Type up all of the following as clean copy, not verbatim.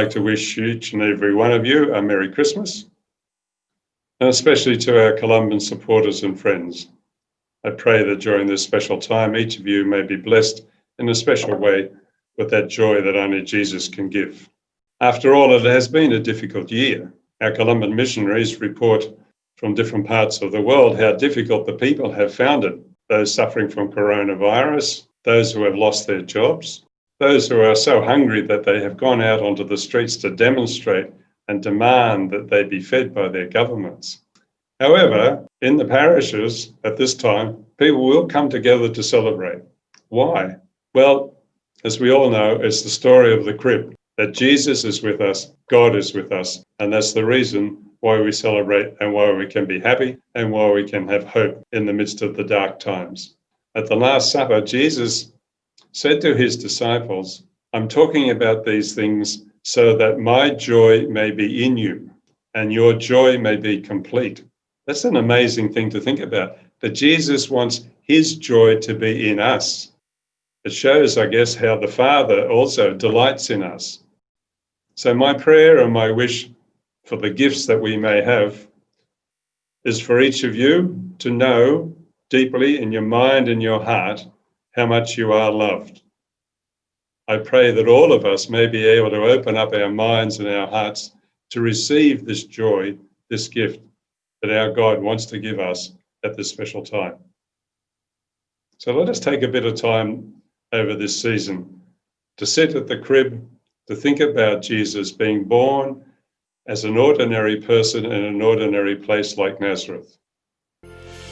like to wish each and every one of you a Merry Christmas, and especially to our Columban supporters and friends. I pray that during this special time, each of you may be blessed in a special way with that joy that only Jesus can give. After all, it has been a difficult year. Our Columban missionaries report from different parts of the world how difficult the people have found it, those suffering from coronavirus, those who have lost their jobs, those who are so hungry that they have gone out onto the streets to demonstrate and demand that they be fed by their governments. However, in the parishes at this time, people will come together to celebrate. Why? Well, as we all know, it's the story of the crib, that Jesus is with us, God is with us, and that's the reason why we celebrate and why we can be happy and why we can have hope in the midst of the dark times. At the Last Supper, Jesus said to his disciples, I'm talking about these things so that my joy may be in you and your joy may be complete. That's an amazing thing to think about, that Jesus wants his joy to be in us. It shows, I guess, how the Father also delights in us. So my prayer and my wish for the gifts that we may have is for each of you to know deeply in your mind and your heart how much you are loved. I pray that all of us may be able to open up our minds and our hearts to receive this joy, this gift that our God wants to give us at this special time. So let us take a bit of time over this season to sit at the crib, to think about Jesus being born as an ordinary person in an ordinary place like Nazareth.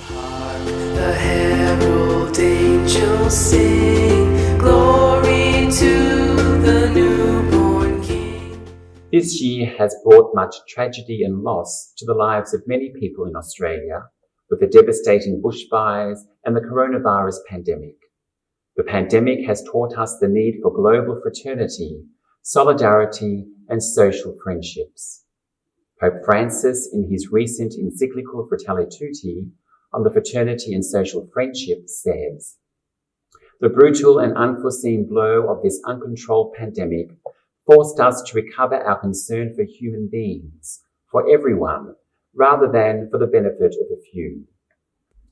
Hark the herald angels sing, glory to the newborn King. This year has brought much tragedy and loss to the lives of many people in Australia, with the devastating bushfires and the coronavirus pandemic. The pandemic has taught us the need for global fraternity, solidarity, and social friendships. Pope Francis, in his recent encyclical Fratelli Tutti on the fraternity and social friendship, says, the brutal and unforeseen blow of this uncontrolled pandemic forced us to recover our concern for human beings, for everyone, rather than for the benefit of a few.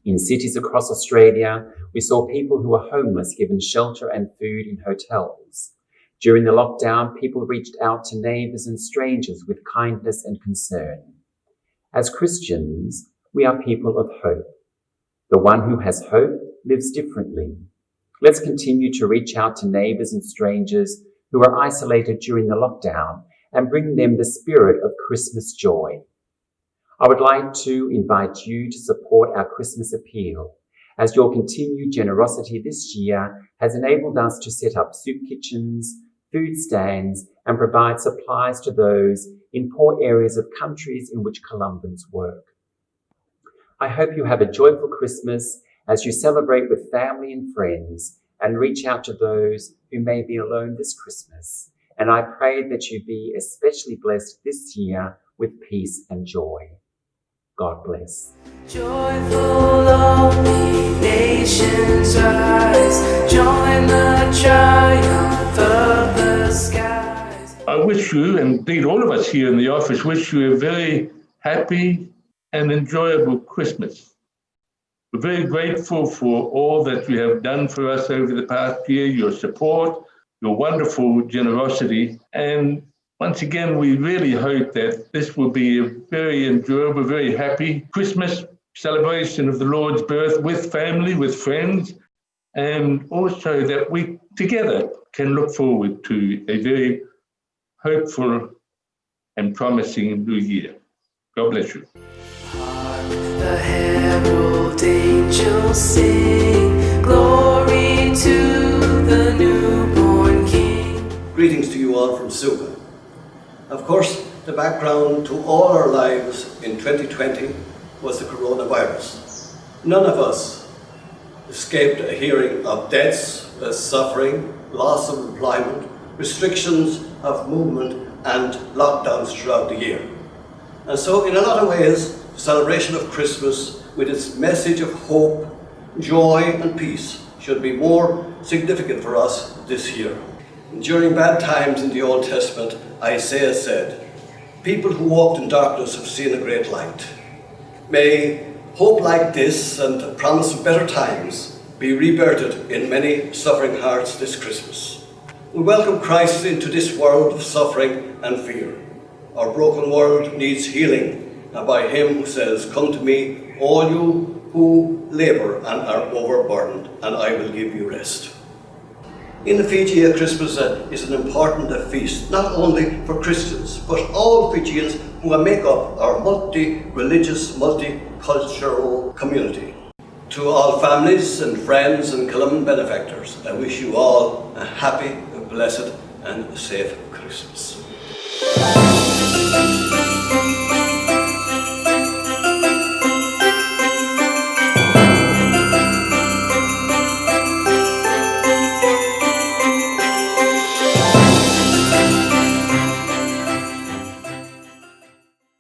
In cities across Australia, we saw people who were homeless given shelter and food in hotels. During the lockdown, people reached out to neighbours and strangers with kindness and concern. As Christians, we are people of hope. The one who has hope lives differently. Let's continue to reach out to neighbours and strangers who are isolated during the lockdown and bring them the spirit of Christmas joy. I would like to invite you to support our Christmas appeal, as your continued generosity this year has enabled us to set up soup kitchens, food stands, and provide supplies to those in poor areas of countries in which Columbans work. I hope you have a joyful Christmas as you celebrate with family and friends and reach out to those who may be alone this Christmas. And I pray that you be especially blessed this year with peace and joy. God bless. Joyful all ye nations rise, join the triumph of the skies. I wish you, and indeed all of us here in the office, wish you a very happy and enjoyable Christmas. We're very grateful for all that you have done for us over the past year, your support, your wonderful generosity, and once again, we really hope that this will be a very enjoyable, very happy Christmas celebration of the Lord's birth with family, with friends, and also that we together can look forward to a very hopeful and promising new year. God bless you. Hark the herald angels sing, glory to the newborn King. Greetings to you all from Suva. Of course, the background to all our lives in 2020 was the coronavirus. None of us escaped a hearing of deaths, suffering, loss of employment, restrictions of movement and lockdowns throughout the year. And so in a lot of ways, the celebration of Christmas with its message of hope, joy and peace should be more significant for us this year. During bad times in the Old Testament, Isaiah said, "People who walked in darkness have seen a great light." May hope like this and the promise of better times be rebirthed in many suffering hearts this Christmas. We welcome Christ into this world of suffering and fear. Our broken world needs healing, and by him who says, "Come to me, all you who labour and are overburdened, and I will give you rest." In Fiji, Christmas is an important feast, not only for Christians, but all Fijians who make up our multi-religious, multicultural community. To all families and friends and Columban benefactors, I wish you all a happy, blessed and safe Christmas.